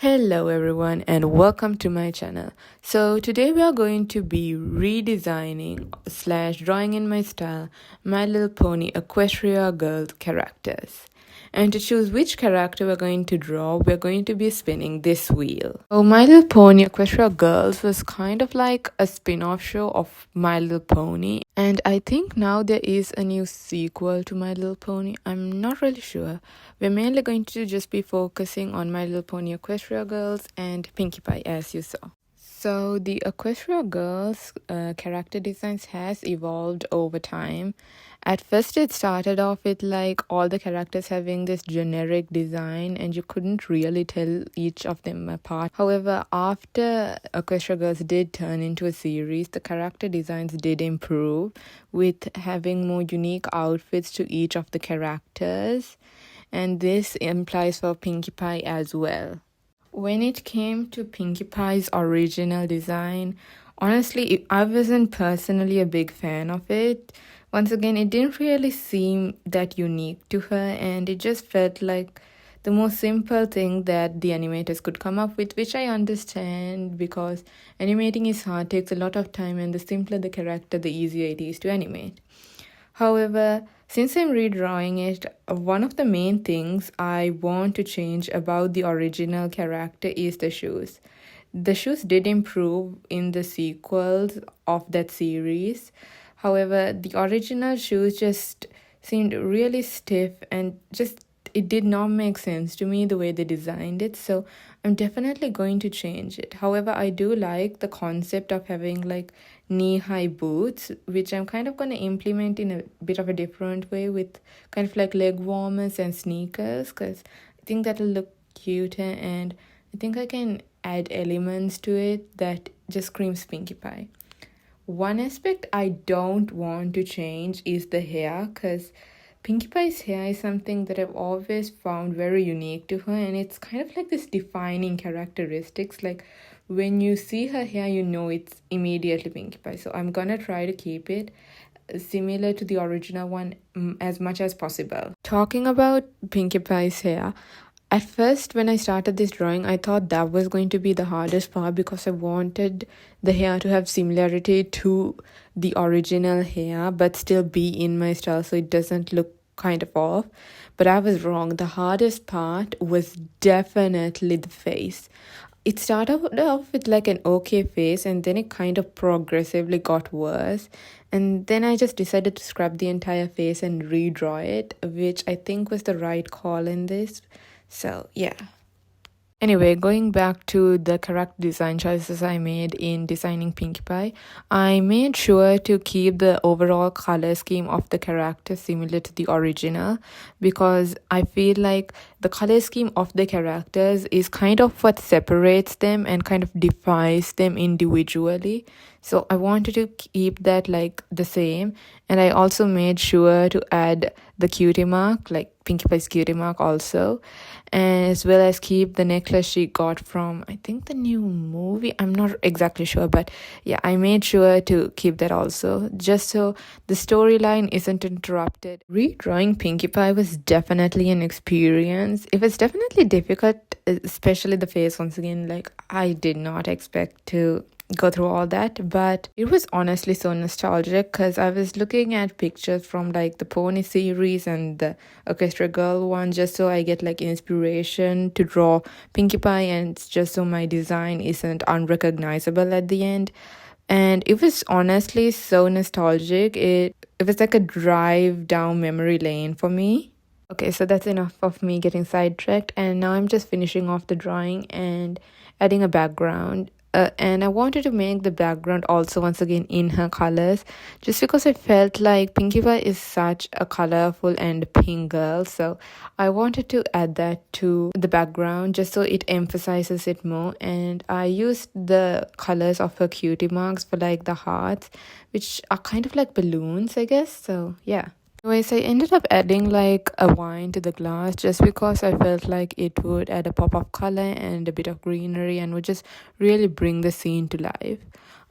Hello everyone and welcome to my channel. So today we are going to be redesigning slash drawing in my style My Little Pony Equestria girl characters. And to choose which character we're going to draw, we're going to be spinning this wheel. So My Little Pony Equestria Girls was kind of like a spin-off show of My Little Pony. And I think now there is a new sequel to My Little Pony. I'm not really sure. We're mainly going to just be focusing on My Little Pony Equestria Girls and Pinkie Pie, as you saw. So the Equestria Girls character designs has evolved over time. At first it started off with like all the characters having this generic design and you couldn't really tell each of them apart. However, after Equestria Girls did turn into a series, the character designs did improve with having more unique outfits to each of the characters. And this implies for Pinkie Pie as well. When it came to Pinkie Pie's original design, honestly, I wasn't personally a big fan of it. Once again, it didn't really seem that unique to her, and it just felt like the most simple thing that the animators could come up with, which I understand because animating is hard, takes a lot of time, and the simpler the character, the easier it is to animate. However, since I'm redrawing it, one of the main things I want to change about the original character is the shoes. The shoes did improve in the sequels of that series. However, the original shoes just seemed really stiff and just it did not make sense to me the way they designed it. So I'm definitely going to change it. However, I do like the concept of having like knee-high boots, which I'm kind of going to implement in a bit of a different way with kind of like leg warmers and sneakers, because I think that'll look cuter and I think I can add elements to it that just screams Pinkie Pie. One aspect I don't want to change is the hair, because Pinkie Pie's hair is something that I've always found very unique to her, and it's kind of like this defining characteristics. Like when you see her hair, you know it's immediately Pinkie Pie. So I'm gonna try to keep it similar to the original one as much as possible. Talking about Pinkie Pie's hair, at first, when I started this drawing, I thought that was going to be the hardest part because I wanted the hair to have similarity to the original hair but still be in my style so it doesn't look kind of off. But I was wrong. The hardest part was definitely the face. It started off with like an okay face and then it kind of progressively got worse. And then I just decided to scrap the entire face and redraw it, which I think was the right call in this. So, yeah. Anyway, going back to the character design choices I made in designing Pinkie Pie, I made sure to keep the overall color scheme of the character similar to the original because I feel like the color scheme of the characters is kind of what separates them and kind of defines them individually. So I wanted to keep that like the same, and I also made sure to add the cutie mark, like Pinkie Pie's cutie mark also, as well as keep the necklace she got from I think the new movie. I'm not exactly sure, but yeah, I made sure to keep that also just so the storyline isn't interrupted. Redrawing Pinkie Pie was definitely an experience. It was definitely difficult, especially the face. Once again, like I did not expect to go through all that, but it was honestly so nostalgic because I was looking at pictures from like the Pony series and the Equestria Girl one just so I get like inspiration to draw Pinkie Pie, and just so my design isn't unrecognizable at the end. And it was honestly so nostalgic. It was like a drive down memory lane for me. Okay, so that's enough of me getting sidetracked, and now I'm just finishing off the drawing and adding a background. And I wanted to make the background also once again in her colors, just because I felt like Pinkie Pie is such a colorful and pink girl. So I wanted to add that to the background just so it emphasizes it more. And I used the colors of her cutie marks for like the hearts, which are kind of like balloons, I guess. So yeah. Anyways, I ended up adding like a wine to the glass just because I felt like it would add a pop of color and a bit of greenery and would just really bring the scene to life.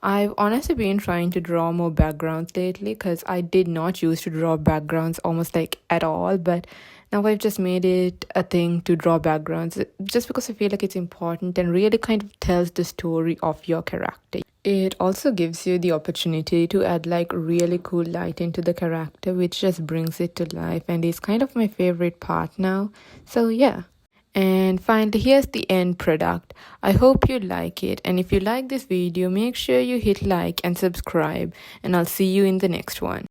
I've honestly been trying to draw more backgrounds lately because I did not used to draw backgrounds almost like at all, but Now I've just made it a thing to draw backgrounds just because I feel like it's important and really kind of tells the story of your character. It also gives you the opportunity to add like really cool light into the character, which just brings it to life and is kind of my favorite part now. So yeah. And finally, here's the end product. I hope you like it, and if you like this video, make sure you hit like and subscribe, and I'll see you in the next one.